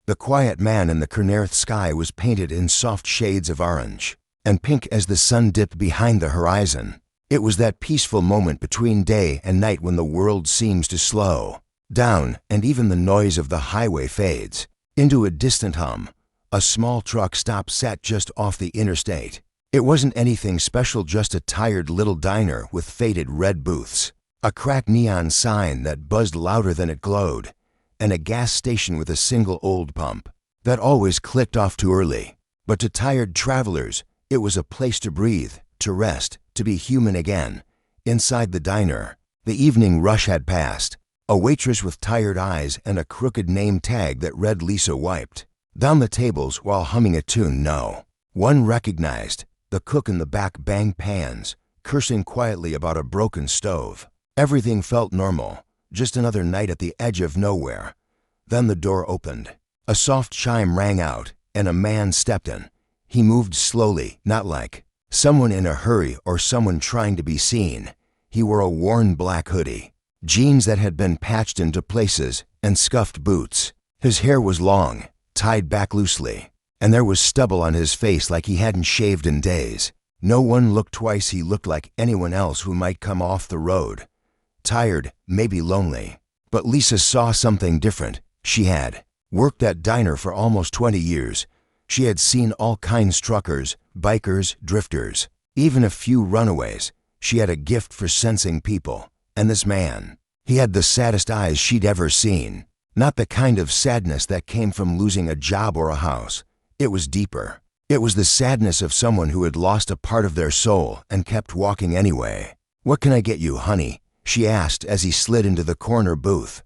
The quiet man in the Kernerth sky was painted in soft shades of orange and pink as the sun dipped behind the horizon. It was that peaceful moment between day and night when the world seems to slow down and even the noise of the highway fades into a distant hum. A small truck stop sat just off the interstate. It wasn't anything special, just a tired little diner with faded red booths, a cracked neon sign that buzzed louder than it glowed, and a gas station with a single old pump that always clicked off too early. But to tired travelers, it was a place to breathe, to rest, to be human again. Inside the diner, the evening rush had passed. A waitress with tired eyes and a crooked name tag that read Lisa wiped down the tables while humming a tune no one recognized. The cook in the back banged pans, cursing quietly about a broken stove. Everything felt normal, just another night at the edge of nowhere. Then the door opened. A soft chime rang out, and a man stepped in. He moved slowly, not like someone in a hurry or someone trying to be seen. He wore a worn black hoodie, jeans that had been patched into places, and scuffed boots. His hair was long, tied back loosely, and there was stubble on his face like he hadn't shaved in days. No one looked twice. He looked like anyone else who might come off the road. Tired, maybe lonely. But Lisa saw something different. She had worked that diner for almost 20 years. She had seen all kinds: truckers, bikers, drifters, even a few runaways. She had a gift for sensing people. And this man, he had the saddest eyes she'd ever seen. Not the kind of sadness that came from losing a job or a house. It was deeper. It was the sadness of someone who had lost a part of their soul and kept walking anyway. "What can I get you, honey?" she asked as he slid into the corner booth.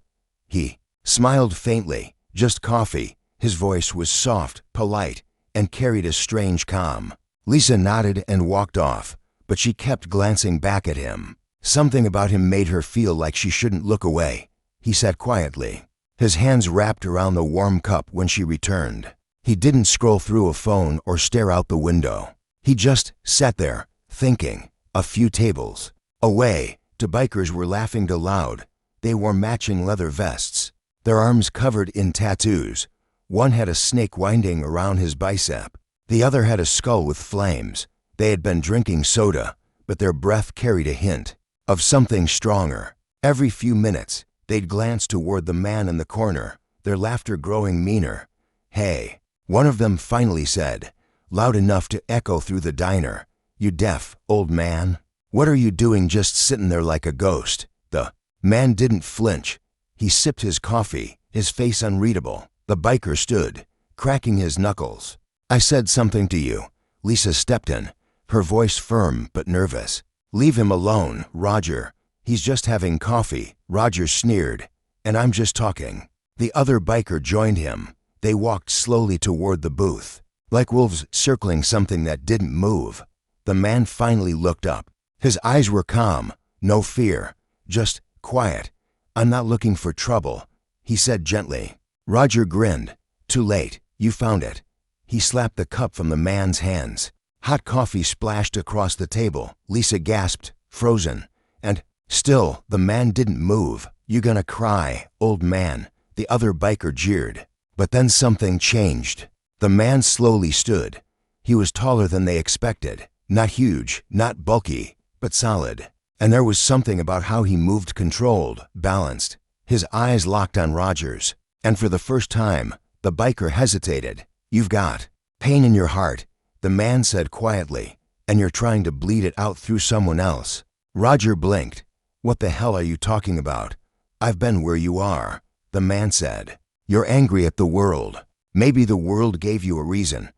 He smiled faintly. "Just coffee." His voice was soft, polite, and carried a strange calm. Lisa nodded and walked off, but she kept glancing back at him. Something about him made her feel like she shouldn't look away. He sat quietly, his hands wrapped around the warm cup when she returned. He didn't scroll through a phone or stare out the window. He just sat there, thinking. A few tables away, two bikers were laughing aloud. They wore matching leather vests, their arms covered in tattoos. One had a snake winding around his bicep. The other had a skull with flames. They had been drinking soda, but their breath carried a hint of something stronger. Every few minutes, they'd glance toward the man in the corner, their laughter growing meaner. "Hey," one of them finally said, loud enough to echo through the diner. "You deaf, old man? What are you doing just sitting there like a ghost?" The man didn't flinch. He sipped his coffee, his face unreadable. The biker stood, cracking his knuckles. "I said something to you." Lisa stepped in, her voice firm but nervous. "Leave him alone, Roger. He's just having coffee," Roger sneered. "And I'm just talking." The other biker joined him. They walked slowly toward the booth, like wolves circling something that didn't move. The man finally looked up. His eyes were calm, no fear, just quiet. "I'm not looking for trouble," he said gently. Roger grinned. "Too late, you found it." He slapped the cup from the man's hands. Hot coffee splashed across the table. Lisa gasped, frozen. And still, the man didn't move. "You gonna cry, old man?" the other biker jeered. But then something changed. The man slowly stood. He was taller than they expected. Not huge, not bulky, but solid. And there was something about how he moved, controlled, balanced. His eyes locked on Roger's. And for the first time, the biker hesitated. "You've got pain in your heart," the man said quietly, "and you're trying to bleed it out through someone else." Roger blinked. "What the hell are you talking about?" "I've been where you are," the man said. "You're angry at the world. Maybe the world gave you a reason,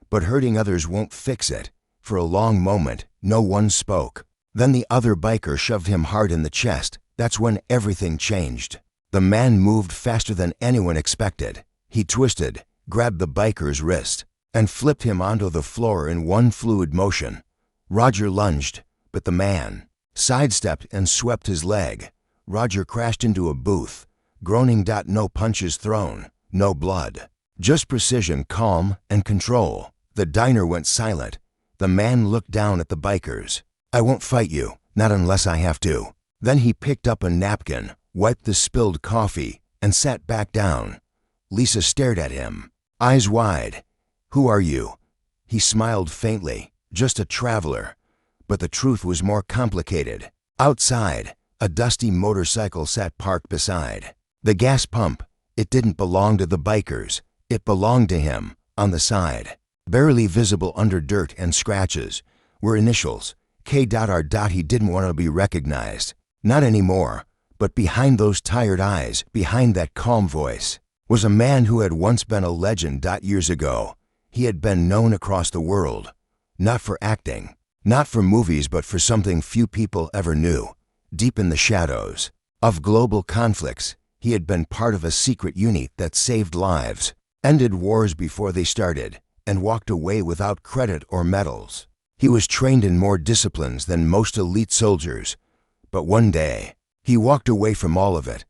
but hurting others won't fix it." For a long moment, no one spoke. Then the other biker shoved him hard in the chest. That's when everything changed. The man moved faster than anyone expected. He twisted, grabbed the biker's wrist, and flipped him onto the floor in one fluid motion. Roger lunged, but the man sidestepped and swept his leg. Roger crashed into a booth, groaning. No punches thrown, no blood, just precision, calm, and control. The diner went silent. The man looked down at the bikers. "I won't fight you, not unless I have to." Then he picked up a napkin, wiped the spilled coffee, and sat back down. Lisa stared at him, eyes wide. "Who are you?" He smiled faintly. "Just a traveler." But the truth was more complicated. Outside, a dusty motorcycle sat parked beside the gas pump. It didn't belong to the bikers. It belonged to him. On the side, barely visible under dirt and scratches, were initials, K.R. He didn't want to be recognized. Not anymore. But behind those tired eyes, behind that calm voice, was a man who had once been a legend. Years ago, he had been known across the world. Not for acting, not for movies, but for something few people ever knew. Deep in the shadows of global conflicts, he had been part of a secret unit that saved lives, ended wars before they started, and walked away without credit or medals. He was trained in more disciplines than most elite soldiers. But one day, he walked away from all of it.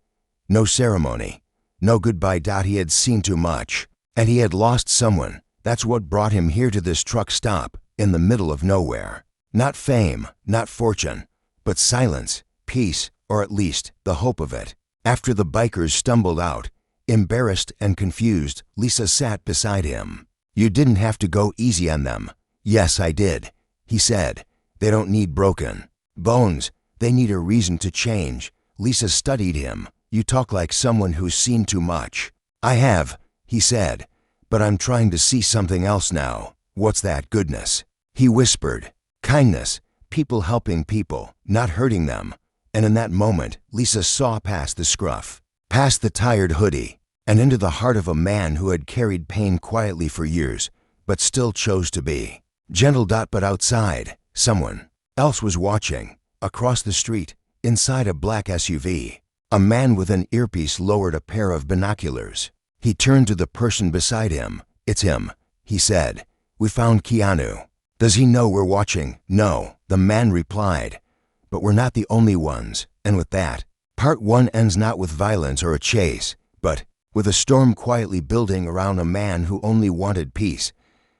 No ceremony, no goodbye. He had seen too much, and he had lost someone. That's what brought him here to this truck stop, in the middle of nowhere. Not fame, not fortune, but silence, peace, or at least the hope of it. After the bikers stumbled out, embarrassed and confused, Lisa sat beside him. "You didn't have to go easy on them." "Yes, I did," he said. "They don't need broken bones. They need a reason to change." Lisa studied him. "You talk like someone who's seen too much." "I have," he said, "but I'm trying to see something else now." "What's that?" "Goodness," he whispered. "Kindness, people helping people, not hurting them." And in that moment, Lisa saw past the scruff, past the tired hoodie, and into the heart of a man who had carried pain quietly for years, but still chose to be gentle. But outside, someone else was watching. Across the street, inside a black SUV, a man with an earpiece lowered a pair of binoculars. He turned to the person beside him. "It's him," he said. "We found Keanu." "Does he know we're watching?" "No," the man replied. "But we're not the only ones." And with that, part one ends not with violence or a chase, but with a storm quietly building around a man who only wanted peace.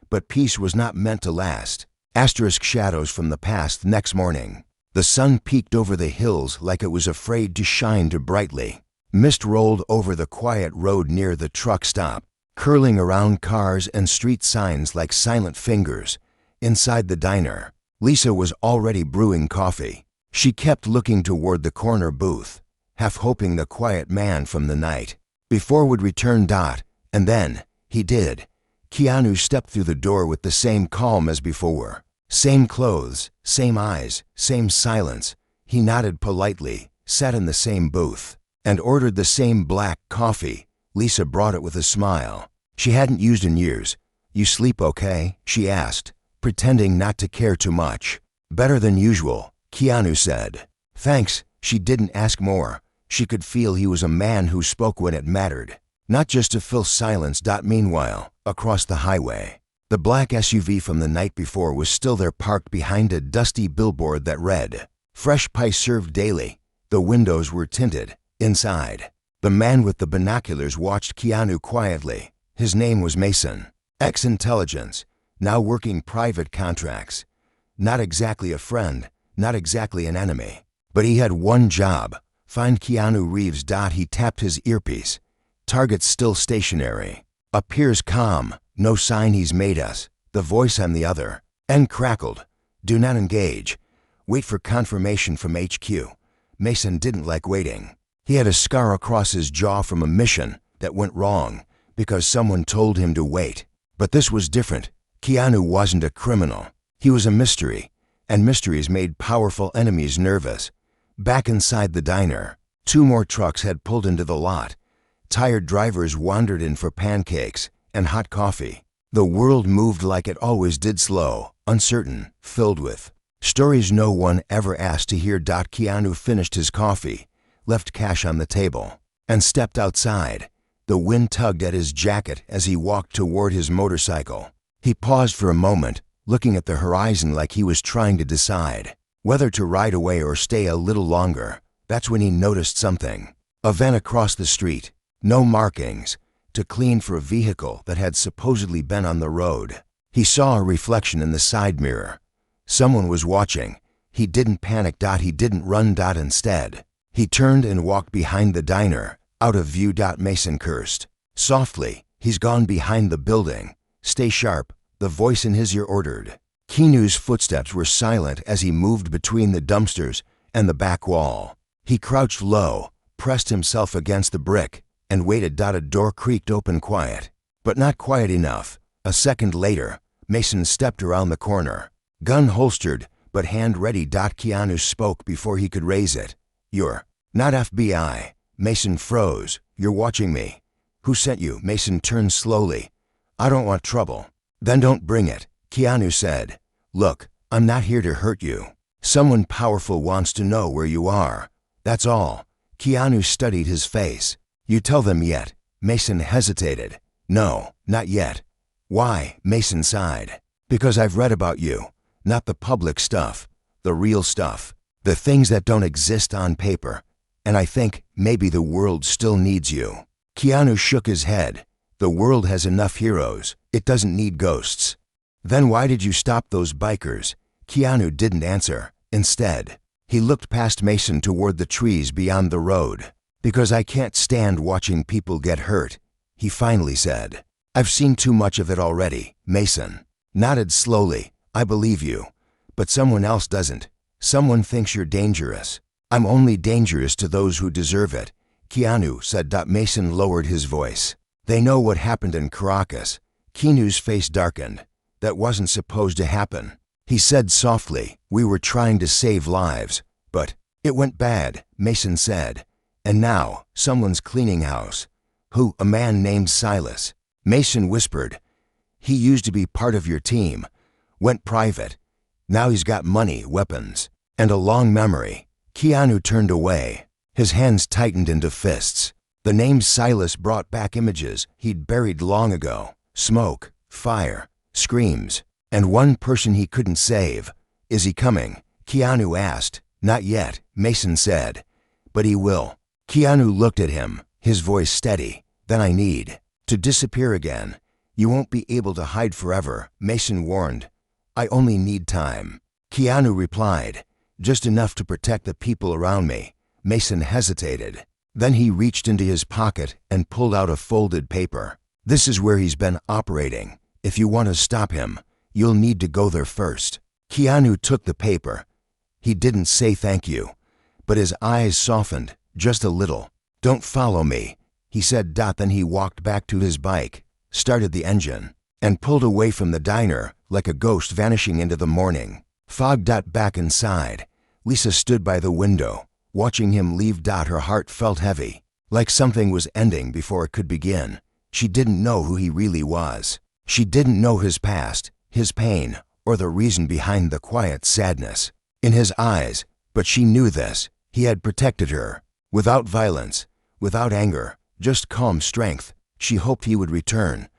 But peace was not meant to last. Asterisk shadows from the past. Next morning, the sun peeked over the hills like it was afraid to shine too brightly. Mist rolled over the quiet road near the truck stop, curling around cars and street signs like silent fingers. Inside the diner, Lisa was already brewing coffee. She kept looking toward the corner booth, half hoping the quiet man from the night before would return. And then, he did. Keanu stepped through the door with the same calm as before. Same clothes, same eyes, same silence. He nodded politely, sat in the same booth, and ordered the same black coffee. Lisa brought it with a smile she hadn't used in years. "You sleep okay?" she asked, pretending not to care too much. "Better than usual," Keanu said. "Thanks." She didn't ask more. She could feel he was a man who spoke when it mattered, not just to fill silence. Meanwhile, across the highway, the black SUV from the night before was still there, parked behind a dusty billboard that read, "Fresh pie served daily." The windows were tinted. Inside, the man with the binoculars watched Keanu quietly. His name was Mason. Ex-intelligence, now working private contracts. Not exactly a friend, not exactly an enemy. But he had one job: find KeanuReeves. He tapped his earpiece. Target still stationary. Appears calm. No sign he's made us. The voice on the other end crackled. "Do not engage. Wait for confirmation from HQ." Mason didn't like waiting. He had a scar across his jaw from a mission that went wrong because someone told him to wait. But this was different. Keanu wasn't a criminal. He was a mystery, and mysteries made powerful enemies nervous. Back inside the diner, 2 more trucks had pulled into the lot. Tired drivers wandered in for pancakes and hot coffee. The world moved like it always did, slow, uncertain, filled with stories no one ever asked to hear. Keanu finished his coffee, left cash on the table, and stepped outside. The wind tugged at his jacket as he walked toward his motorcycle. He paused for a moment, looking at the horizon like he was trying to decide whether to ride away or stay a little longer. That's when he noticed something. A van across the street. No markings, too clean for a vehicle that had supposedly been on the road. He saw a reflection in the side mirror. Someone was watching. He didn't panic. He didn't run. Instead, he turned and walked behind the diner, out of view. Mason cursed. Softly, he's gone behind the building. Stay sharp, the voice in his ear ordered. Keanu's footsteps were silent as he moved between the dumpsters and the back wall. He crouched low, pressed himself against the brick, and waited. A door creaked open quiet, but not quiet enough. A second later, Mason stepped around the corner. Gun holstered, but hand ready. Keanu spoke before he could raise it. "You're not FBI." Mason froze. "You're watching me." "Who sent you?" Mason turned slowly. "I don't want trouble." "Then don't bring it," Keanu said. "Look, I'm not here to hurt you. Someone powerful wants to know where you are. That's all." Keanu studied his face. "You tell them yet?" Mason hesitated. "No, not yet." "Why?" Mason sighed. "Because I've read about you. Not the public stuff. The real stuff. The things that don't exist on paper. And I think maybe the world still needs you." Keanu shook his head. "The world has enough heroes. It doesn't need ghosts." "Then why did you stop those bikers?" Keanu didn't answer. Instead, he looked past Mason toward the trees beyond the road. "Because I can't stand watching people get hurt," he finally said. "I've seen too much of it already." Mason nodded slowly. "I believe you. But someone else doesn't. Someone thinks you're dangerous." "I'm only dangerous to those who deserve it," Keanu said. Mason lowered his voice. "They know what happened in Caracas." Keanu's face darkened. "That wasn't supposed to happen," he said softly. "We were trying to save lives, but it went bad," Mason said. "And now someone's cleaning house." "Who?" "A man named Silas." Mason whispered. "He used to be part of your team. Went private. Now he's got money, weapons, and a long memory." Keanu turned away. His hands tightened into fists. The name Silas brought back images he'd buried long ago. Smoke, fire, screams, and one person he couldn't save. "Is he coming?" Keanu asked. "Not yet," Mason said. "But he will." Keanu looked at him, his voice steady. "Then I need to disappear again." "You won't be able to hide forever," Mason warned. "I only need time." Keanu replied, "Just enough to protect the people around me." Mason hesitated. Then he reached into his pocket and pulled out a folded paper. "This is where he's been operating. If you want to stop him, you'll need to go there first." Keanu took the paper. He didn't say thank you, but his eyes softened just a little. "Don't follow me," he said. Then he walked back to his bike, started the engine, and pulled away from the diner like a ghost vanishing into the morning. Fog. Back inside, Lisa stood by the window, watching him leave. Her heart felt heavy, like something was ending before it could begin. She didn't know who he really was. She didn't know his past, his pain, or the reason behind the quiet sadness in his eyes, but she knew this. He had protected her, without violence, without anger, just calm strength. She hoped he would return,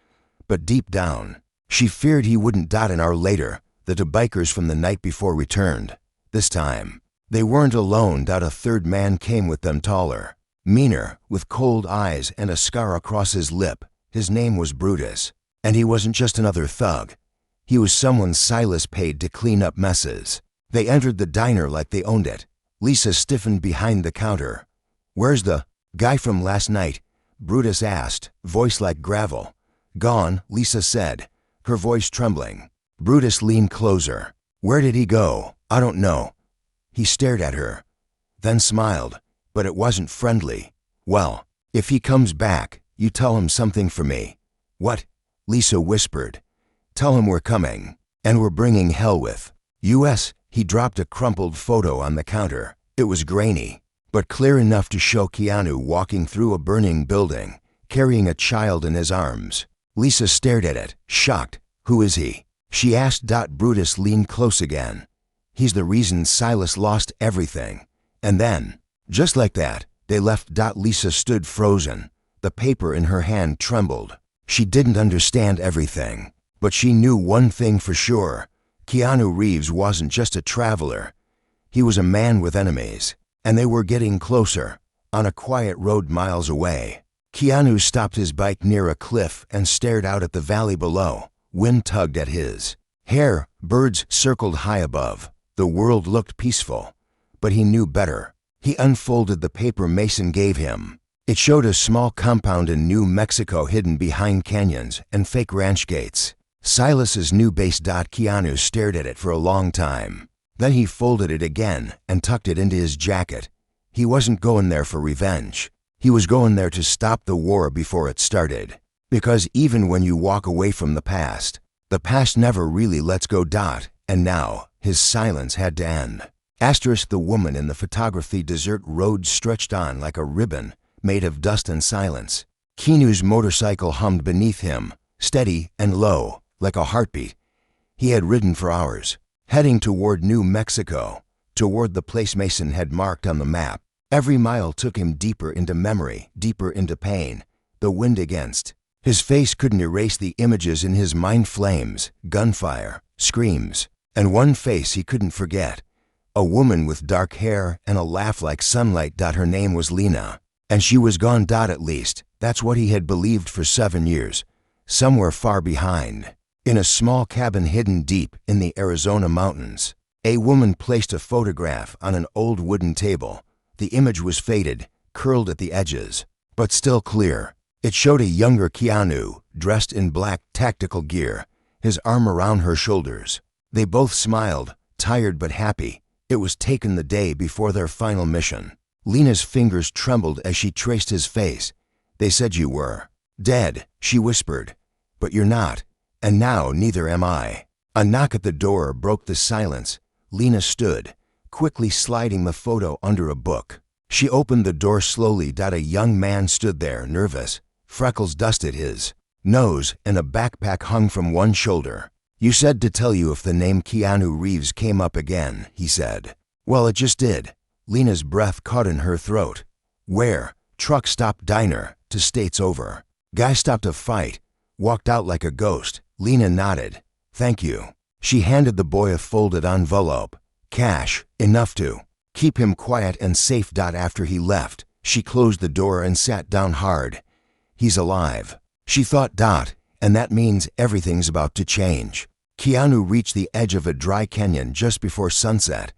but deep down, she feared he wouldn't. An hour later, the two bikers from the night before returned. This time, they weren't alone. A third man came with them, taller, meaner, with cold eyes and a scar across his lip. His name was Brutus, and he wasn't just another thug. He was someone Silas paid to clean up messes. They entered the diner like they owned it. Lisa stiffened behind the counter. "Where's the guy from last night?" Brutus asked, voice like gravel. "Gone," Lisa said, her voice trembling. Brutus leaned closer. "Where did he go?" "I don't know." He stared at her, then smiled, but it wasn't friendly. "Well, if he comes back, you tell him something for me." "What?" Lisa whispered. "Tell him we're coming, and we're bringing hell with us." He dropped a crumpled photo on the counter. It was grainy, but clear enough to show Keanu walking through a burning building, carrying a child in his arms. Lisa stared at it, shocked. "Who is he?" she asked. Brutus leaned close again. "He's the reason Silas lost everything." And then, just like that, they left. Lisa stood frozen. The paper in her hand trembled. She didn't understand everything, but she knew one thing for sure. Keanu Reeves wasn't just a traveler. He was a man with enemies, and they were getting closer, on a quiet road miles away. Keanu stopped his bike near a cliff and stared out at the valley below. Wind tugged at his hair. Birds circled high above. The world looked peaceful, but he knew better. He unfolded the paper Mason gave him. It showed a small compound in New Mexico hidden behind canyons and fake ranch gates. Silas's new base. Keanu stared at it for a long time. Then he folded it again and tucked it into his jacket. He wasn't going there for revenge. He was going there to stop the war before it started. Because even when you walk away from the past never really lets go. And now, his silence had to end. The woman in the photography desert road stretched on like a ribbon made of dust and silence. Keanu's motorcycle hummed beneath him, steady and low, like a heartbeat. He had ridden for hours, heading toward New Mexico, toward the place Mason had marked on the map. Every mile took him deeper into memory, deeper into pain, the wind against. His face couldn't erase the images in his mind: flames, gunfire, screams, and one face he couldn't forget. A woman with dark hair and a laugh like sunlight. Her name was Lena, and she was gone. At least, that's what he had believed for 7 years. Somewhere far behind, in a small cabin hidden deep in the Arizona mountains, a woman placed a photograph on an old wooden table. The image was faded, curled at the edges, but still clear. It showed a younger Keanu, dressed in black tactical gear, his arm around her shoulders. They both smiled, tired but happy. It was taken the day before their final mission. Lena's fingers trembled as she traced his face. "They said you were dead," she whispered. "But you're not, and now neither am I." A knock at the door broke the silence. Lena stood, quickly sliding the photo under a book. She opened the door slowly. A young man stood there, nervous. Freckles dusted his nose, and a backpack hung from one shoulder. "You said to tell you if the name Keanu Reeves came up again," he said. "Well, it just did." Lena's breath caught in her throat. "Where?" "Truck stop diner, to state's over." "Guy stopped a fight. Walked out like a ghost." Lena nodded. "Thank you." She handed the boy a folded envelope. Cash, enough to keep him quiet and safe. After he left, she closed the door and sat down hard. "He's alive," she thought. "And that means everything's about to change." Keanu reached the edge of a dry canyon just before sunset.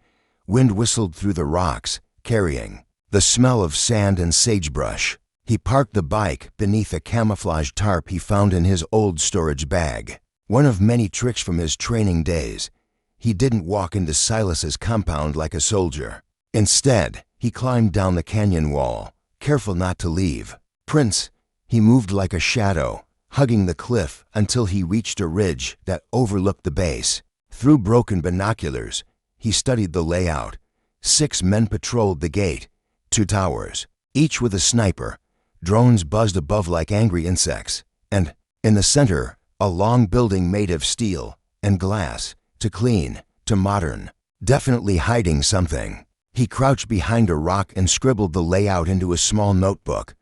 Wind whistled through the rocks, carrying the smell of sand and sagebrush. He parked the bike beneath a camouflage tarp he found in his old storage bag. One of many tricks from his training days. He didn't walk into Silas's compound like a soldier. Instead, he climbed down the canyon wall, careful not to leave prints. He moved like a shadow, hugging the cliff until he reached a ridge that overlooked the base. Through broken binoculars, he studied the layout. 6 men patrolled the gate, 2 towers, each with a sniper. Drones buzzed above like angry insects, and, in the center, a long building made of steel and glass, too clean, too modern, definitely hiding something. He crouched behind a rock and scribbled the layout into a small notebook.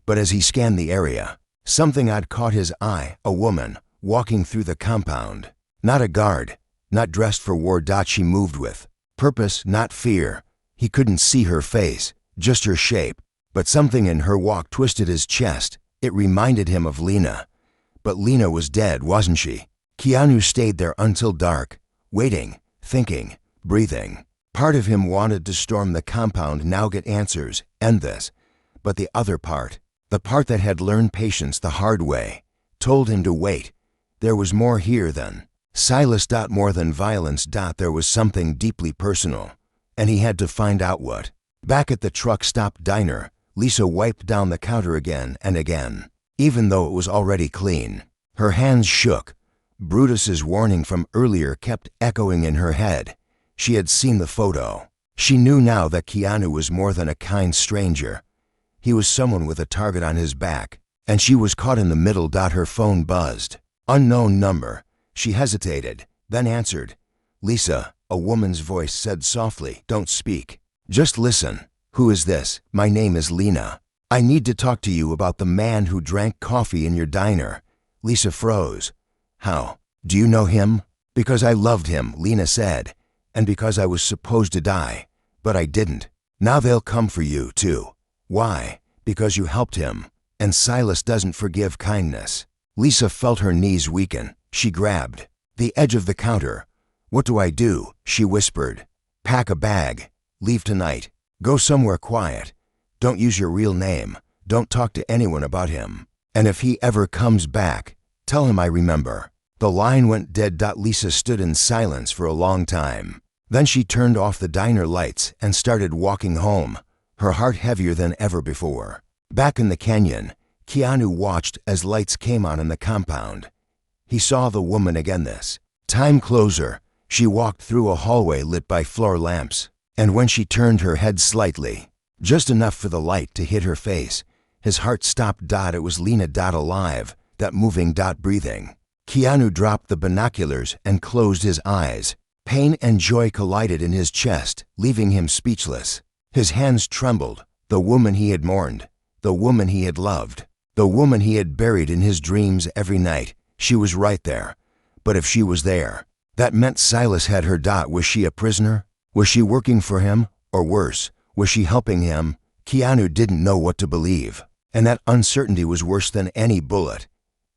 But as he scanned the area, something odd caught his eye: a woman walking through the compound. Not a guard, not dressed for war. She moved with purpose, not fear. He couldn't see her face, just her shape. But something in her walk twisted his chest. It reminded him of Lena. But Lena was dead, wasn't she? Keanu stayed there until dark, waiting, thinking, breathing. Part of him wanted to storm the compound now, get answers, end this. But the other part, the part that had learned patience the hard way, told him to wait. There was more here than Silas. More than violence. There was something deeply personal, and he had to find out what. Back at the truck stop diner, Lisa wiped down the counter again and again, even though it was already clean. Her hands shook. Brutus's warning from earlier kept echoing in her head. She had seen the photo. She knew now that Keanu was more than a kind stranger. He was someone with a target on his back, and she was caught in the middle. Her phone buzzed. Unknown number. She hesitated, then answered. "Lisa," a woman's voice said softly. "Don't speak. Just listen." "Who is this?" "My name is Lena. I need to talk to you about the man who drank coffee in your diner." Lisa froze. "How? Do you know him?" "Because I loved him," Lena said, "and because I was supposed to die. But I didn't. Now they'll come for you, too." "Why?" "Because you helped him, and Silas doesn't forgive kindness." Lisa felt her knees weaken. She grabbed the edge of the counter. "What do I do?" she whispered. "Pack a bag. Leave tonight. Go somewhere quiet. Don't use your real name. Don't talk to anyone about him. And if he ever comes back, tell him I remember." The line went dead. Lisa stood in silence for a long time. Then she turned off the diner lights and started walking home, her heart heavier than ever before. Back in the canyon, Keanu watched as lights came on in the compound. He saw the woman again this time closer. She walked through a hallway lit by floor lamps, and when she turned her head slightly, just enough for the light to hit her face, his heart stopped. It was Lena. Alive, that moving. Breathing. Keanu dropped the binoculars and closed his eyes. Pain and joy collided in his chest, leaving him speechless. His hands trembled. The woman he had mourned, the woman he had loved, the woman he had buried in his dreams every night, she was right there. But if she was there, that meant Silas had her. Was she a prisoner? Was she working for him? Or worse, was she helping him? Keanu didn't know what to believe, and that uncertainty was worse than any bullet.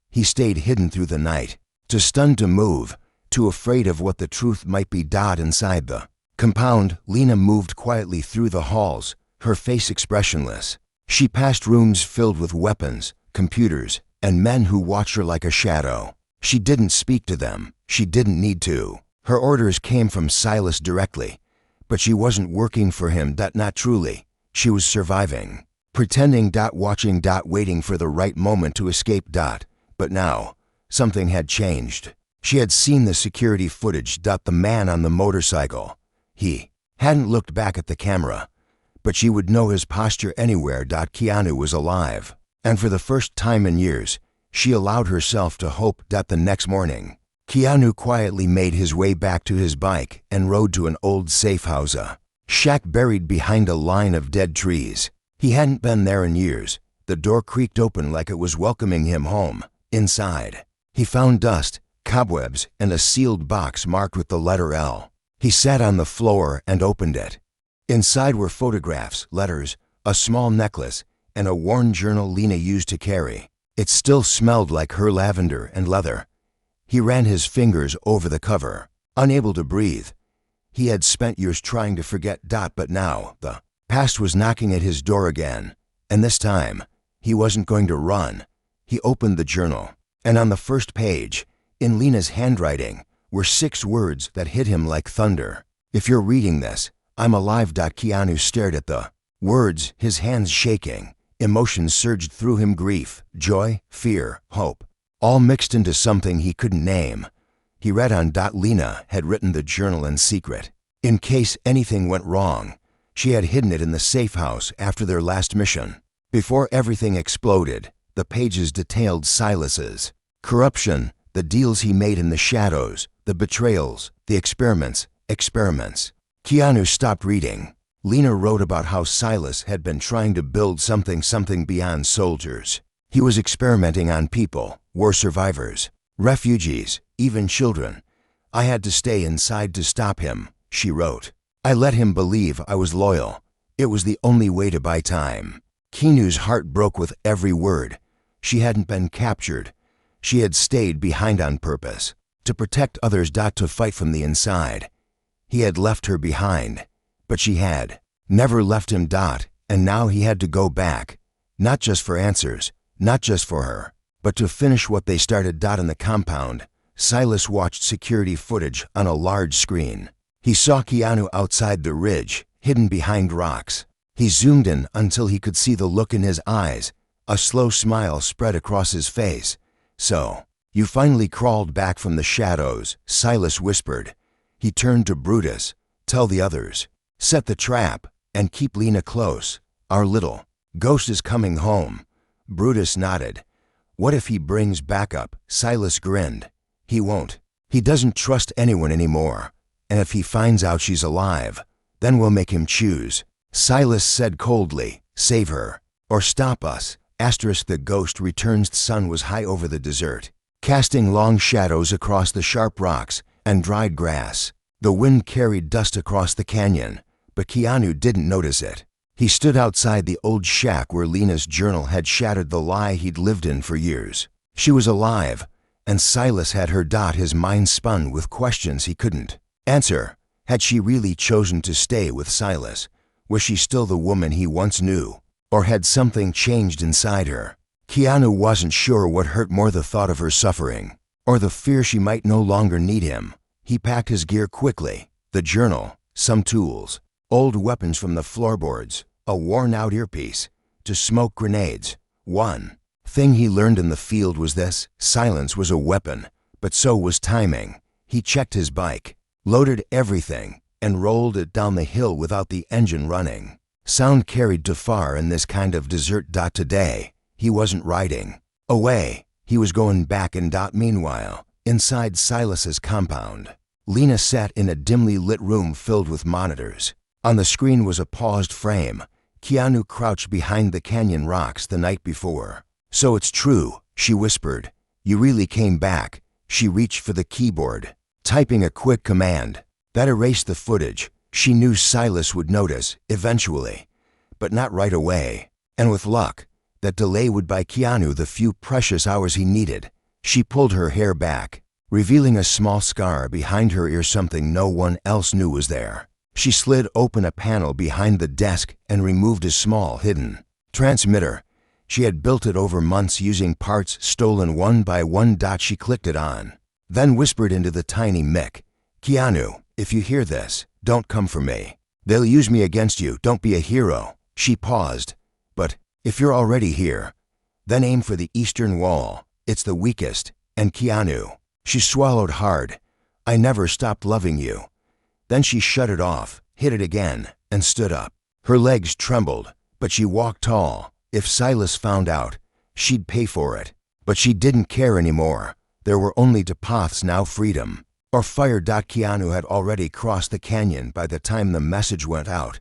He stayed hidden through the night, too stunned to move, too afraid of what the truth might be. Inside the compound, Lena moved quietly through the halls, her face expressionless. She passed rooms filled with weapons, computers, and men who watched her like a shadow. She didn't speak to them. She didn't need to. Her orders came from Silas directly, but she wasn't working for him. Not truly. She was surviving, pretending. Watching. Waiting for the right moment to escape. But now, something had changed. She had seen the security footage. The man on the motorcycle. He hadn't looked back at the camera, but she would know his posture anywhere. Keanu was alive, and for the first time in years, she allowed herself to hope. The next morning, Keanu quietly made his way back to his bike and rode to an old safe house, a shack buried behind a line of dead trees. He hadn't been there in years. The door creaked open like it was welcoming him home. Inside, he found dust, cobwebs, and a sealed box marked with the letter L. He sat on the floor and opened it. Inside were photographs, letters, a small necklace, and a worn journal Lena used to carry. It still smelled like her lavender and leather. He ran his fingers over the cover, unable to breathe. He had spent years trying to forget. But now, the past was knocking at his door again, and this time, he wasn't going to run. He opened the journal, and on the first page, in Lena's handwriting, were 6 words that hit him like thunder. "If you're reading this, I'm alive." Keanu stared at the words, his hands shaking. Emotions surged through him: grief, joy, fear, hope, all mixed into something he couldn't name. He read on. Lena had written the journal in secret. In case anything went wrong, she had hidden it in the safe house after their last mission. Before everything exploded, the pages detailed Silas's corruption, the deals he made in the shadows, the betrayals, the experiments. Keanu stopped reading. Lena wrote about how Silas had been trying to build something beyond soldiers. He was experimenting on people, war survivors, refugees, even children. "I had to stay inside to stop him," she wrote. "I let him believe I was loyal. It was the only way to buy time." Keanu's heart broke with every word. She hadn't been captured. She had stayed behind on purpose, to protect others. To fight from the inside. He had left her behind, but she had never left him. And now he had to go back, not just for answers, not just for her, but to finish what they started. In the compound, Silas watched security footage on a large screen. He saw Keanu outside the ridge, hidden behind rocks. He zoomed in until he could see the look in his eyes. A slow smile spread across his face. "So, you finally crawled back from the shadows," Silas whispered. He turned to Brutus. "Tell the others. Set the trap, and keep Lena close. Our little ghost is coming home." Brutus nodded. "What if he brings backup?" Silas grinned. "He won't. He doesn't trust anyone anymore. And if he finds out she's alive, then we'll make him choose." Silas said coldly, "Save her, or stop us." The ghost returns. The sun was high over the desert, casting long shadows across the sharp rocks and dried grass. The wind carried dust across the canyon, but Keanu didn't notice it. He stood outside the old shack where Lena's journal had shattered the lie he'd lived in for years. She was alive, and Silas had her. His mind spun with questions he couldn't answer. Had she really chosen to stay with Silas? Was she still the woman he once knew? Or had something changed inside her? Keanu wasn't sure what hurt more, the thought of her suffering, or the fear she might no longer need him. He packed his gear quickly: the journal, some tools, old weapons from the floorboards, a worn-out earpiece, to smoke grenades. One thing he learned in the field was this: silence was a weapon, but so was timing. He checked his bike, loaded everything, and rolled it down the hill without the engine running. Sound carried too far in this kind of desert. Today, he wasn't riding away, he was going back. And meanwhile, inside Silas's compound, Lena sat in a dimly lit room filled with monitors. On the screen was a paused frame: Keanu crouched behind the canyon rocks the night before. "So it's true," she whispered. "You really came back." She reached for the keyboard, typing a quick command that erased the footage. She knew Silas would notice eventually, but not right away. And with luck, that delay would buy Keanu the few precious hours he needed. She pulled her hair back, revealing a small scar behind her ear, something no one else knew was there. She slid open a panel behind the desk and removed a small hidden transmitter. She had built it over months using parts stolen one by one. She clicked it on, then whispered into the tiny mic, "Keanu, if you hear this, don't come for me. They'll use me against you. Don't be a hero." She paused. "But if you're already here, then aim for the eastern wall. It's the weakest." And Keanu, she swallowed hard, "I never stopped loving you." Then she shut it off, hit it again, and stood up. Her legs trembled, but she walked tall. If Silas found out, she'd pay for it. But she didn't care anymore. There were only two paths now: freedom or fire. Keanu had already crossed the canyon by the time the message went out.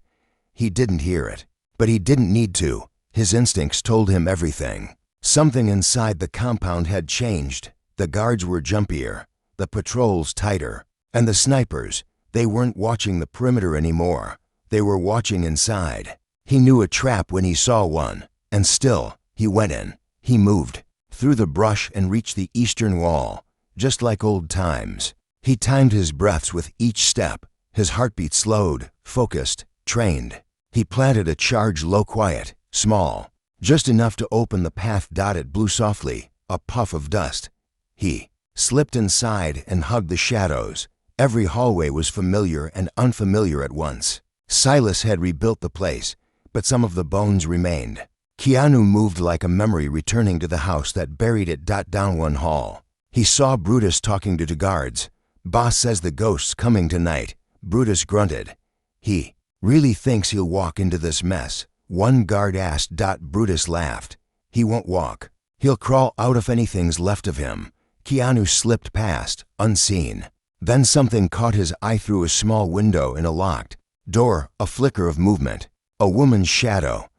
He didn't hear it, but he didn't need to. His instincts told him everything. Something inside the compound had changed. The guards were jumpier, the patrols tighter, and the snipers, they weren't watching the perimeter anymore. They were watching inside. He knew a trap when he saw one, and still, he went in. He moved through the brush and reached the eastern wall, just like old times. He timed his breaths with each step, his heartbeat slowed, focused, trained. He planted a charge low, quiet, small, just enough to open the path. It blew softly, a puff of dust. He slipped inside and hugged the shadows. Every hallway was familiar and unfamiliar at once. Silas had rebuilt the place, but some of the bones remained. Keanu moved like a memory, returning to the house that buried it. Down one hall, he saw Brutus talking to two guards. "Boss says the ghost's coming tonight." Brutus grunted. "He really thinks he'll walk into this mess?" one guard asked. Brutus laughed. "He won't walk. He'll crawl out if anything's left of him." Keanu slipped past, unseen. Then something caught his eye through a small window in a locked door, a flicker of movement, a woman's shadow.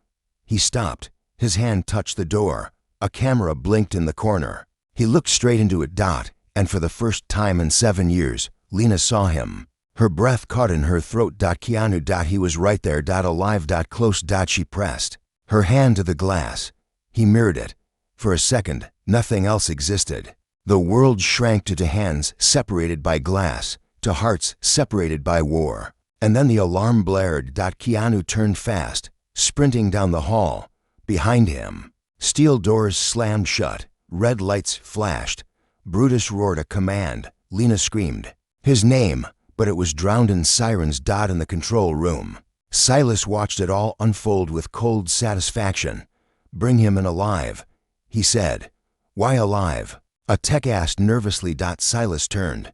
He stopped. His hand touched the door. A camera blinked in the corner. He looked straight into it. And for the first time in 7 years, Lena saw him. Her breath caught in her throat. Keanu. He was right there. Alive. Close. She pressed her hand to the glass. He mirrored it. For a second, nothing else existed. The world shrank to two hands separated by glass, to hearts separated by war. And then the alarm blared. Keanu turned fast, sprinting down the hall. Behind him, steel doors slammed shut, red lights flashed. Brutus roared a command. Lena screamed his name, but it was drowned in sirens. In the control room, Silas watched it all unfold with cold satisfaction. "Bring him in alive," he said. "Why alive?" a tech asked nervously. Silas turned.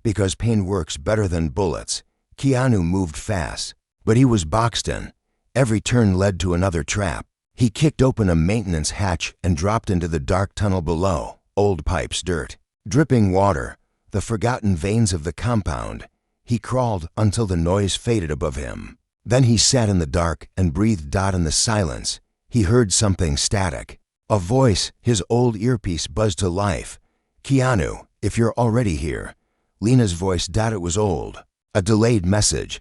"Because pain works better than bullets." Keanu moved fast, but he was boxed in. Every turn led to another trap. He kicked open a maintenance hatch and dropped into the dark tunnel below. Old pipes, dirt, dripping water, the forgotten veins of the compound. He crawled until the noise faded above him. Then he sat in the dark and breathed. In the silence, he heard something static. A voice, his old earpiece buzzed to life. "Keanu, if you're already here." Lena's voice. It was old, a delayed message,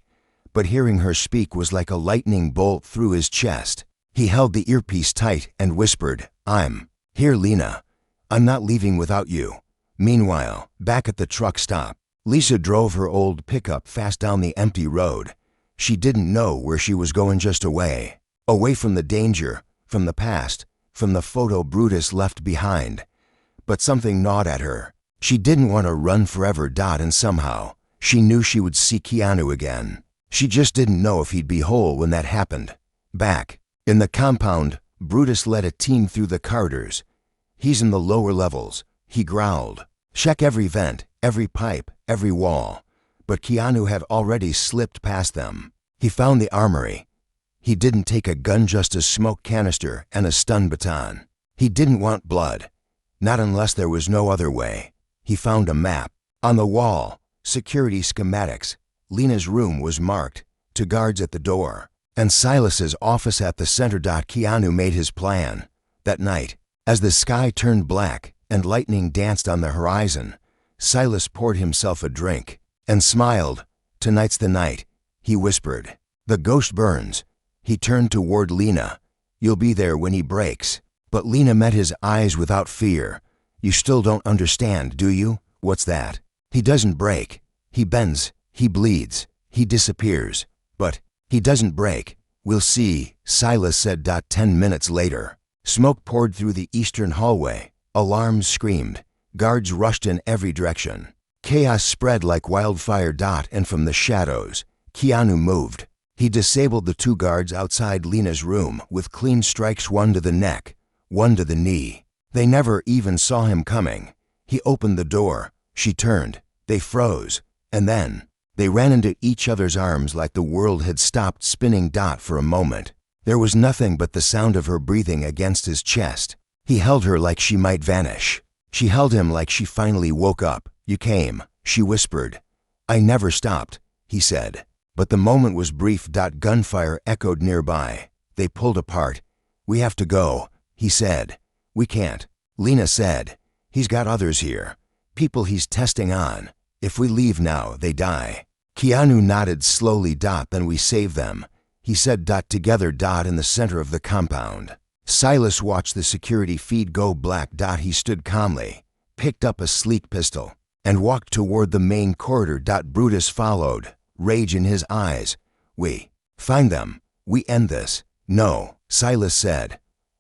but hearing her speak was like a lightning bolt through his chest. He held the earpiece tight and whispered, "I'm here, Lena. I'm not leaving without you." Meanwhile, back at the truck stop, Lisa drove her old pickup fast down the empty road. She didn't know where she was going, just away. Away from the danger, from the past, from the photo Brutus left behind. But something gnawed at her. She didn't want to run forever. And somehow, she knew she would see Keanu again. She just didn't know if he'd be whole when that happened. Back in the compound, Brutus led a team through the corridors. "He's in the lower levels," he growled. "Check every vent, every pipe, every wall." But Keanu had already slipped past them. He found the armory. He didn't take a gun, just a smoke canister and a stun baton. He didn't want blood. Not unless there was no other way. He found a map. On the wall, security schematics. Lena's room was marked, to guards at the door, and Silas's office at the center. Keanu made his plan. That night, as the sky turned black and lightning danced on the horizon, Silas poured himself a drink and smiled. "Tonight's the night," he whispered. "The ghost burns." He turned toward Lena. "You'll be there when he breaks." But Lena met his eyes without fear. "You still don't understand, do you?" "What's that?" "He doesn't break. He bends, he bleeds, he disappears. But he doesn't break. We'll see," Silas said. 10 minutes later, smoke poured through the eastern hallway. Alarms screamed. Guards rushed in every direction. Chaos spread like wildfire. And from the shadows, Keanu moved. He disabled the 2 guards outside Lena's room with clean strikes, one to the neck, one to the knee. They never even saw him coming. He opened the door. She turned. They froze. And then they ran into each other's arms like the world had stopped spinning. For a moment, there was nothing but the sound of her breathing against his chest. He held her like she might vanish. She held him like she finally woke up. "You came," she whispered. "I never stopped," he said. But the moment was brief. Gunfire echoed nearby. They pulled apart. "We have to go," he said. "We can't," Lena said. "He's got others here. People he's testing on. If we leave now, they die." Keanu nodded slowly. "Then we save them," he said. Together. In the center of the compound, Silas watched the security feed go black. He stood calmly, picked up a sleek pistol, and walked toward the main corridor. Brutus followed, rage in his eyes. "We find them. We end this." "No," Silas said.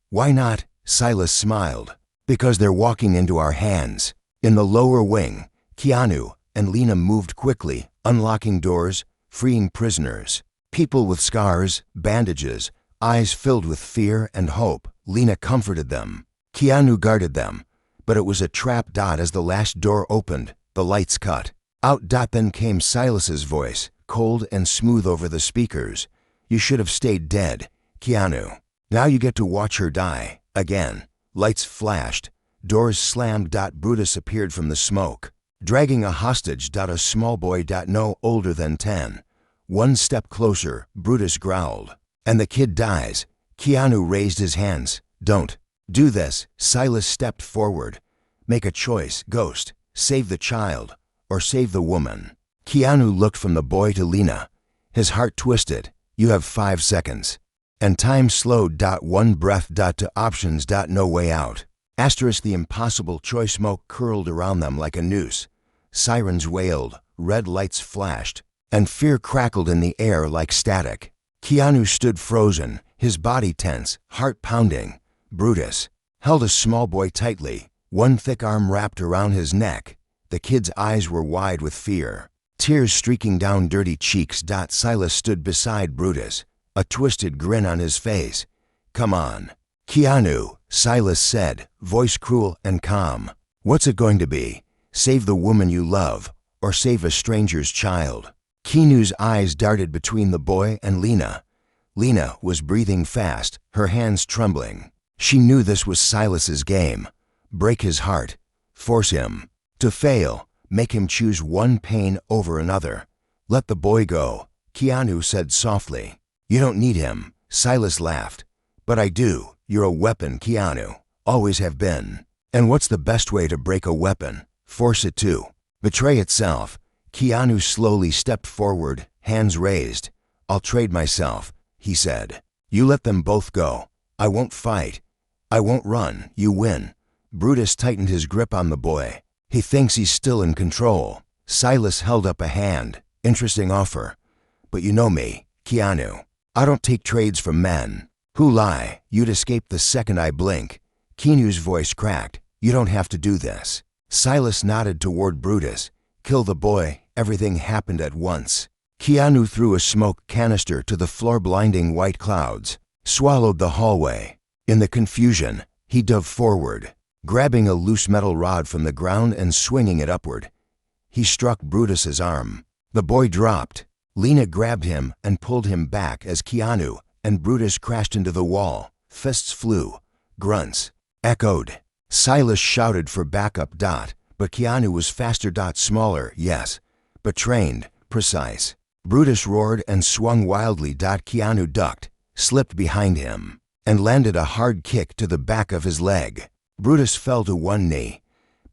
"Why not?" Silas smiled. "Because they're walking into our hands." In the lower wing, Keanu and Lena moved quickly, unlocking doors, freeing prisoners. People with scars, bandages, eyes filled with fear and hope. Lena comforted them. Keanu guarded them. But it was a trap. As the last door opened, the lights cut out. Then came Silas's voice, cold and smooth over the speakers. "You should have stayed dead, Keanu. Now you get to watch her die." Again, lights flashed. Doors slammed. Brutus appeared from the smoke, dragging a hostage. A small boy. No older than 10. "One step closer," Brutus growled. "And the kid dies." Keanu raised his hands. "Don't do this." Silas stepped forward. "Make a choice, Ghost. Save the child, or save the woman." Keanu looked from the boy to Lena. His heart twisted. "You have 5 seconds." And time slowed. One breath. To options. No way out. Asterisk the impossible choice. Smoke curled around them like a noose. Sirens wailed, red lights flashed, and fear crackled in the air like static. Keanu stood frozen, his body tense, heart pounding. Brutus held a small boy tightly, one thick arm wrapped around his neck. The kid's eyes were wide with fear, tears streaking down dirty cheeks. Silas stood beside Brutus, a twisted grin on his face. "Come on, Keanu," Silas said, voice cruel and calm. "What's it going to be? Save the woman you love, or save a stranger's child?" Keanu's eyes darted between the boy and Lena. Lena was breathing fast, her hands trembling. She knew this was Silas's game. Break his heart, force him to fail, make him choose one pain over another. "Let the boy go," Keanu said softly. "You don't need him," Silas laughed. "But I do. You're a weapon, Keanu. Always have been." "And what's the best way to break a weapon? Force it to betray itself." Keanu slowly stepped forward, hands raised. "I'll trade myself," he said. "You let them both go. I won't fight. I won't run. You win." Brutus tightened his grip on the boy. "He thinks he's still in control." Silas held up a hand. "Interesting offer. But you know me, Keanu. I don't take trades from men." Who lie? You'd escape the second I blink. Keanu's voice cracked. You don't have to do this. Silas nodded toward Brutus. Kill the boy. Everything happened at once. Keanu threw a smoke canister to the floor, blinding white clouds, swallowed the hallway. In the confusion, he dove forward, grabbing a loose metal rod from the ground and swinging it upward. He struck Brutus's arm. The boy dropped. Lena grabbed him and pulled him back as Keanu and Brutus crashed into the wall. Fists flew. Grunts echoed. Silas shouted for backup. But Keanu was faster. Smaller, yes, but trained, precise. Brutus roared and swung wildly. Keanu ducked, slipped behind him, and landed a hard kick to the back of his leg. Brutus fell to one knee,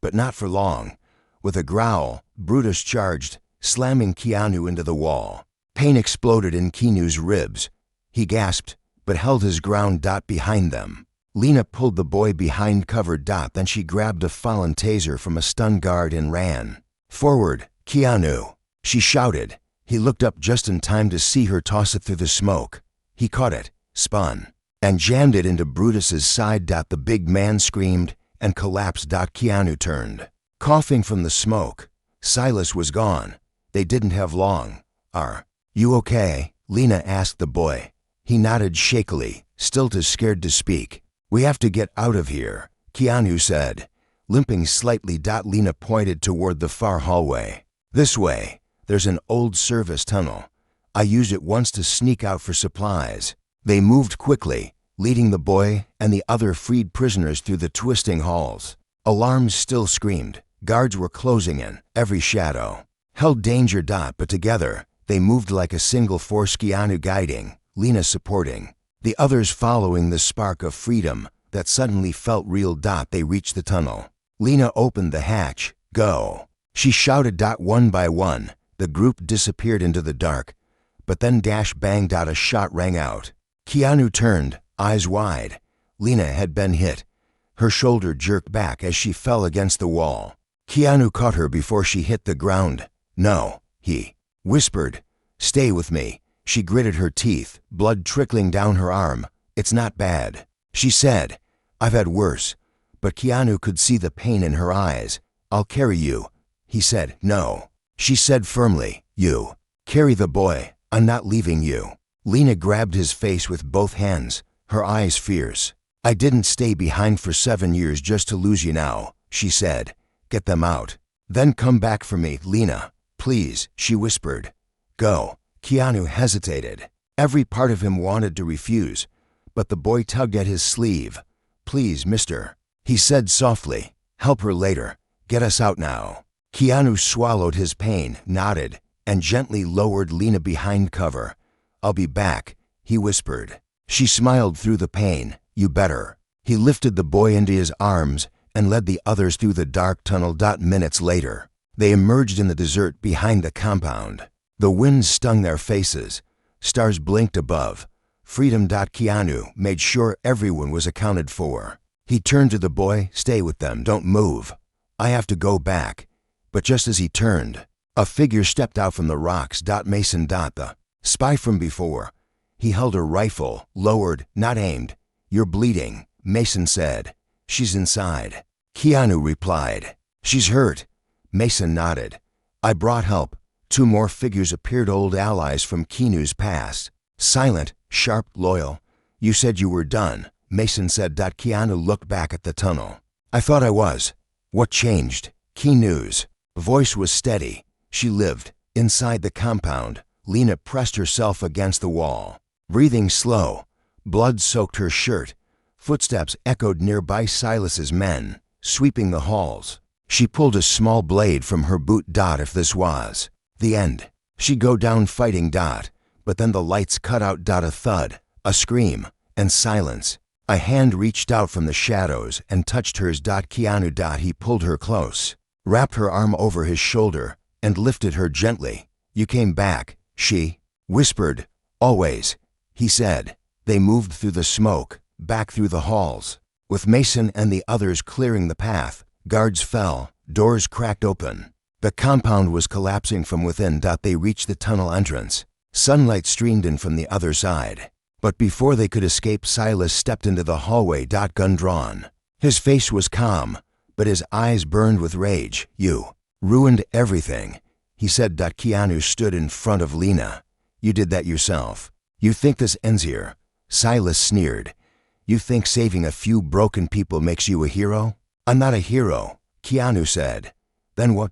but not for long. With a growl, Brutus charged, slamming Keanu into the wall. Pain exploded in Keanu's ribs. He gasped, but held his ground. Behind them, Lena pulled the boy behind cover. Then she grabbed a fallen taser from a stun guard and ran. Forward, Keanu, she shouted. He looked up just in time to see her toss it through the smoke. He caught it, spun, and jammed it into Brutus's side. The big man screamed and collapsed. Keanu turned, coughing from the smoke. Silas was gone. They didn't have long. Are you okay? Lena asked the boy. He nodded shakily, still too scared to speak. We have to get out of here, Keanu said, limping slightly. Lena pointed toward the far hallway. This way. There's an old service tunnel. I used it once to sneak out for supplies. They moved quickly, leading the boy and the other freed prisoners through the twisting halls. Alarms still screamed. Guards were closing in, every shadow held danger. But together, they moved like a single force. Keanu guiding, Lena supporting, the others following the spark of freedom that suddenly felt real. They reached the tunnel. Lena opened the hatch. Go, she shouted. One by one, the group disappeared into the dark, but then bang. A shot rang out. Keanu turned, eyes wide. Lena had been hit. Her shoulder jerked back as she fell against the wall. Keanu caught her before she hit the ground. No, he whispered. Stay with me. She gritted her teeth, blood trickling down her arm. It's not bad, she said. I've had worse. But Keanu could see the pain in her eyes. I'll carry you, he said. No, she said firmly. You carry the boy. I'm not leaving you. Lena grabbed his face with both hands, her eyes fierce. I didn't stay behind for 7 years just to lose you now, she said. Get them out. Then come back for me, Lena. Please, she whispered. Go. Keanu hesitated. Every part of him wanted to refuse, but the boy tugged at his sleeve. Please, mister, he said softly. Help her later. Get us out now. Keanu swallowed his pain, nodded, and gently lowered Lena behind cover. I'll be back, he whispered. She smiled through the pain. You better. He lifted the boy into his arms and led the others through the dark tunnel. Minutes later, they emerged in the desert behind the compound. The wind stung their faces. Stars blinked above. Freedom. Keanu made sure everyone was accounted for. He turned to the boy. Stay with them. Don't move. I have to go back. But just as he turned, a figure stepped out from the rocks. Mason. The spy from before. He held a rifle, lowered, not aimed. You're bleeding, Mason said. She's inside. Keanu replied. She's hurt. Mason nodded. I brought help. 2 more figures appeared, old allies from Keanu's past. Silent, sharp, loyal. You said you were done, Mason said. Keanu looked back at the tunnel. I thought I was. What changed? Keanu's voice was steady. She lived. Inside the compound, Lena pressed herself against the wall, breathing slow. Blood soaked her shirt. Footsteps echoed nearby. Silas's men, sweeping the halls. She pulled a small blade from her boot. If this was the end, she'd go down fighting. But then the lights cut out. A thud, a scream, and silence. A hand reached out from the shadows and touched hers. Keanu. He pulled her close, wrapped her arm over his shoulder, and lifted her gently. You came back, she whispered. Always, he said. They moved through the smoke, back through the halls. With Mason and the others clearing the path, guards fell, doors cracked open. The compound was collapsing from within. They reached the tunnel entrance. Sunlight streamed in from the other side. But before they could escape, Silas stepped into the hallway, gun drawn. His face was calm, but his eyes burned with rage. "You ruined everything," he said. Keanu stood in front of Lena. "You did that yourself. You think this ends here?" Silas sneered. "You think saving a few broken people makes you a hero?" "I'm not a hero," Keanu said. "Then what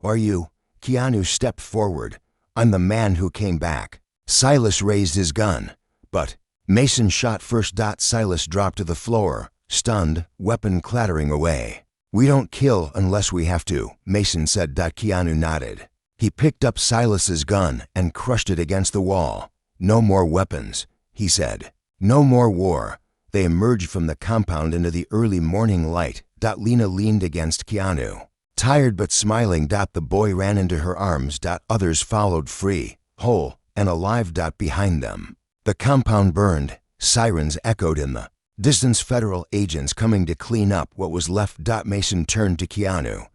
are you?" Keanu stepped forward. "I'm the man who came back." Silas raised his gun. But Mason shot first. Silas dropped to the floor, stunned, weapon clattering away. "We don't kill unless we have to," Mason said. Keanu nodded. He picked up Silas's gun and crushed it against the wall. "No more weapons," he said. "No more war." They emerged from the compound into the early morning light. Lena leaned against Keanu, tired but smiling. The boy ran into her arms. Others followed, free, whole, and alive. Behind them, the compound burned. Sirens echoed in the distance. Federal agents coming to clean up what was left. Mason turned to Keanu.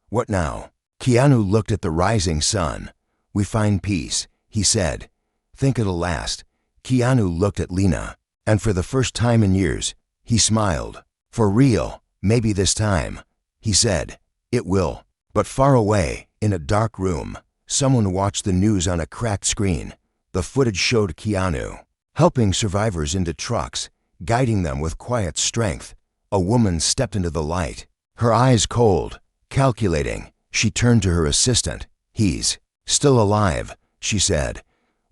"What now?" Keanu looked at the rising sun. "We find peace," he said. "Think it'll last." Keanu looked at Lena, and for the first time in years, he smiled. "For real, maybe this time," he said. "It will." But far away, in a dark room, someone watched the news on a cracked screen. The footage showed Keanu helping survivors into trucks, guiding them with quiet strength. A woman stepped into the light, her eyes cold, calculating. She turned to her assistant. "He's still alive," she said.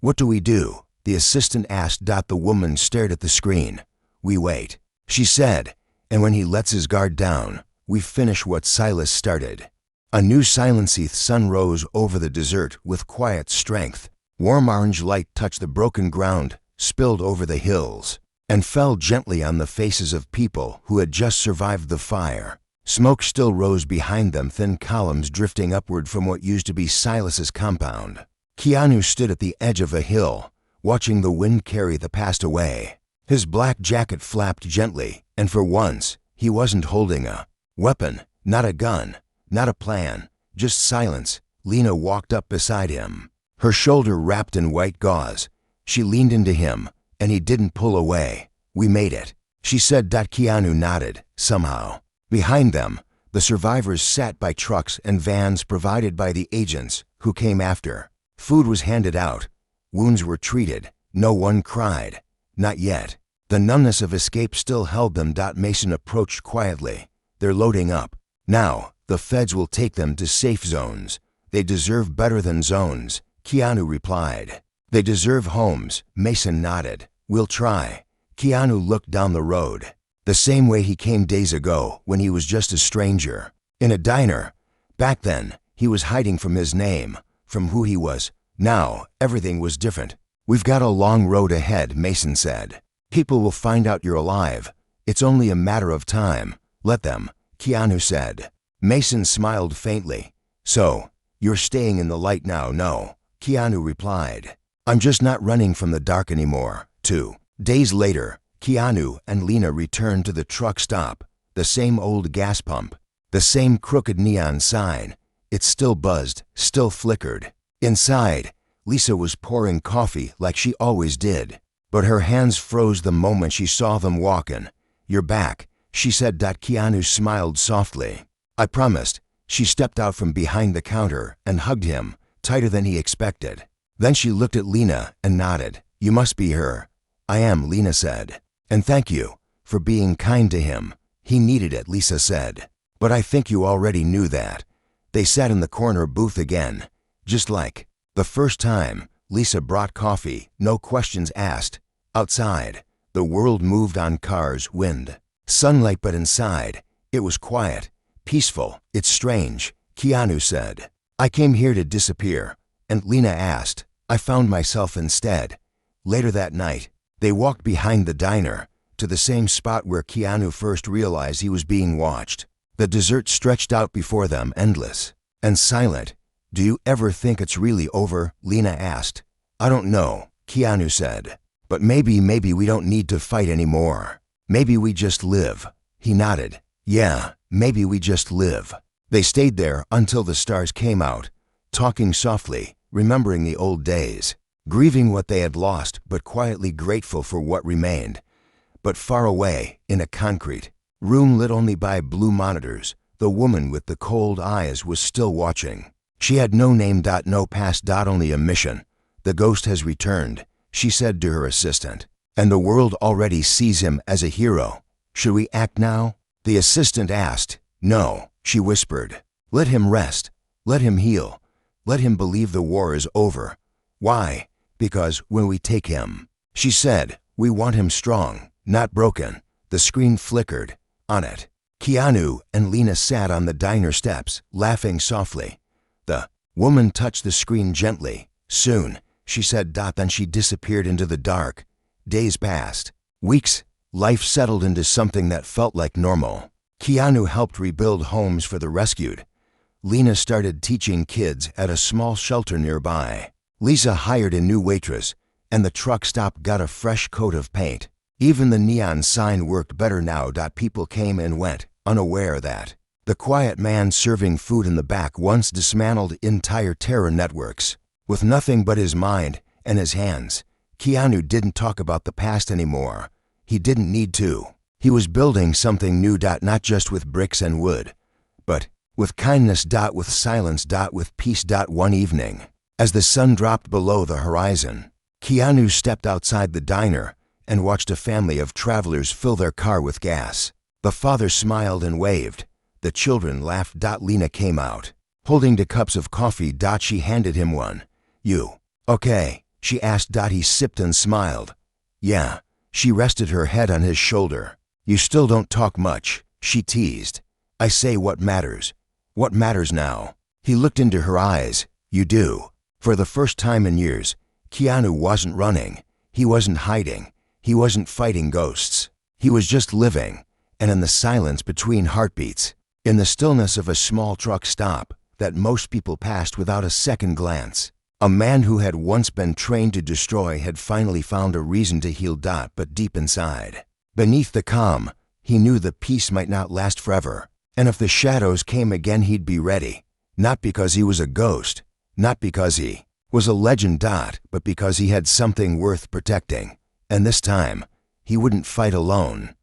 "What do we do?" the assistant asked. The woman stared at the screen. "We wait," she said, "and when he lets his guard down, we finish what Silas started." A new silency sun rose over the desert with quiet strength. Warm orange light touched the broken ground, spilled over the hills, and fell gently on the faces of people who had just survived the fire. Smoke still rose behind them, thin columns drifting upward from what used to be Silas's compound. Keanu stood at the edge of a hill, watching the wind carry the past away. His black jacket flapped gently, and for once, he wasn't holding a weapon, not a gun, not a plan, just silence. Lena walked up beside him, her shoulder wrapped in white gauze. She leaned into him, and he didn't pull away. "We made it," she said. Keanu nodded, somehow. Behind them, the survivors sat by trucks and vans provided by the agents who came after. Food was handed out. Wounds were treated. No one cried. Not yet. The numbness of escape still held them. Mason approached quietly. "They're loading up. Now, the feds will take them to safe zones. They deserve better than zones," Keanu replied. "They deserve homes," Mason nodded. "We'll try." Keanu looked down the road, the same way he came days ago when he was just a stranger, in a diner. Back then, he was hiding from his name, from who he was. Now, everything was different. "We've got a long road ahead," Mason said. "People will find out you're alive. It's only a matter of time. Let them," Keanu said. Mason smiled faintly. "So, you're staying in the light now?" "No," Keanu replied. "I'm just not running from the dark anymore." 2 days later, Keanu and Lena returned to the truck stop. The same old gas pump, the same crooked neon sign. It still buzzed, still flickered. Inside, Lisa was pouring coffee like she always did, but her hands froze the moment she saw them walking. "You're back," she said. Keanu smiled softly. "I promised." She stepped out from behind the counter and hugged him, tighter than he expected. Then she looked at Lena and nodded. "You must be her." "I am," Lena said. "And thank you for being kind to him. He needed it," Lisa said. "But I think you already knew that." They sat in the corner booth again, just like the first time. Lisa brought coffee, no questions asked. Outside, the world moved on cars, wind, sunlight, but inside, it was quiet, peaceful. "It's strange," Keanu said. "I came here to disappear." And Lena asked. "I found myself instead." Later that night, they walked behind the diner, to the same spot where Keanu first realized he was being watched. The desert stretched out before them, endless and silent. "Do you ever think it's really over?" Lena asked. "I don't know," Keanu said. "But maybe we don't need to fight anymore. Maybe we just live." He nodded. "Yeah, maybe we just live." They stayed there until the stars came out, talking softly, remembering the old days. grieving what they had lost but quietly grateful for what remained. But far away, in a concrete room lit only by blue monitors, the woman with the cold eyes was still watching. She had no name, no past, only a mission. "The ghost has returned," she said to her assistant, "and the world already sees him as a hero. Should we act now?" The assistant asked. "No," she whispered. "Let him rest. Let him heal. Let him believe the war is over." "Why?" "Because when we take him," she said, "we want him strong, not broken." The screen flickered. On it, Keanu and Lena sat on the diner steps, laughing softly. The woman touched the screen gently. "Soon," she said. Then she disappeared into the dark. Days passed. Weeks. Life settled into something that felt like normal. Keanu helped rebuild homes for the rescued. Lena started teaching kids at a small shelter nearby. Lisa hired a new waitress, and the truck stop got a fresh coat of paint. Even the neon sign worked better now. People came and went, unaware that the quiet man serving food in the back once dismantled entire terror networks. With nothing but his mind and his hands, Keanu didn't talk about the past anymore. He didn't need to. He was building something new. Not just with bricks and wood, but with kindness. With silence. With peace. One evening, as the sun dropped below the horizon, Keanu stepped outside the diner and watched a family of travelers fill their car with gas. The father smiled and waved. The children laughed. Lena came out, holding 2 cups of coffee. She handed him one. "You okay?" she asked. He sipped and smiled. "Yeah." She rested her head on his shoulder. "You still don't talk much," she teased. "I say what matters. What matters now?" He looked into her eyes. "You do." For the first time in years, Keanu wasn't running. He wasn't hiding. He wasn't fighting ghosts. He was just living. And in the silence between heartbeats, in the stillness of a small truck stop that most people passed without a second glance, a man who had once been trained to destroy had finally found a reason to heal. But deep inside, beneath the calm, he knew the peace might not last forever. And if the shadows came again, he'd be ready. Not because he was a ghost, not because he was a legend. But because he had something worth protecting. And this time, he wouldn't fight alone.